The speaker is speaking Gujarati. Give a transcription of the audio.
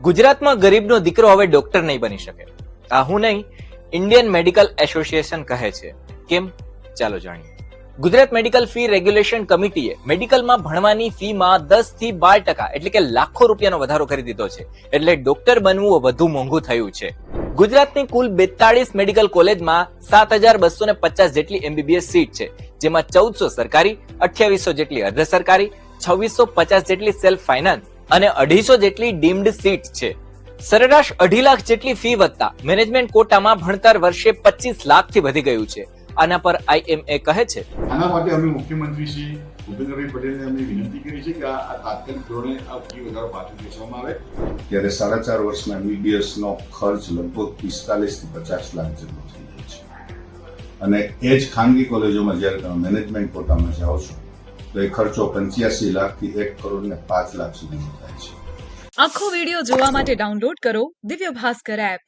ગુજરાતમાં ગરીબનો દીકરો હવે ડોક્ટર નહીં બની શકે. આ હું નહીં, ઇન્ડિયન મેડિકલ એસોસિએશન કહે છે. કેમ? ચાલો જાણીએ. ગુજરાત મેડિકલ ફી રેગ્યુલેશન કમિટીએ મેડિકલમાં ભણવાની ફીમાં 10 થી 12% એટલે કે લાખો રૂપિયાનો વધારો કરી દીધો છે. એટલે ડોક્ટર બનવું વધુ મોંઘું થયું છે. ગુજરાતની કુલ 42 મેડિકલ કોલેજમાં 7250 જેટલી એમબીબીએસ સીટ છે, જેમાં 1400 સરકારી, 2800 જેટલી અર્ધ સરકારી, 2650 જેટલી સેલ્ફ ફાઇનાન્સ અને 250 જેટલી ડીમ્ડ સીટ છે. સરેરાશ 2.5 લાખ જેટલી ફી વધતા મેનેજમેન્ટ કોટામાં ભણતર વર્ષે 25 લાખથી વધી ગયું છે. આના પર આઈએમએ કહે છે, આના માટે અમે મુખ્યમંત્રી શ્રી ભૂપેન્દ્રભાઈ પટેલને અમે વિનંતી કરી છે કે આ તાત્કાલિક ધોરણે આ ફી વધારો પાછો ખેંચવામાં આવે. ત્યારે 4.5 વર્ષના એમબીબીએસ નો ખર્ચ લગભગ 45 થી 50 લાખ જેટલો થઈ ગયો છે. અને એ જ ખાનગી કોલેજોમાં જ્યારે તમે મેનેજમેન્ટ કોટામાં જાઓ છો તો એ ખર્ચો 85 લાખ થી 1 કરોડ ને 5 લાખ સુધી થાય છે. આખો વિડિયો જોવા માટે ડાઉનલોડ કરો દિવ્ય ભાસ્કર એપ.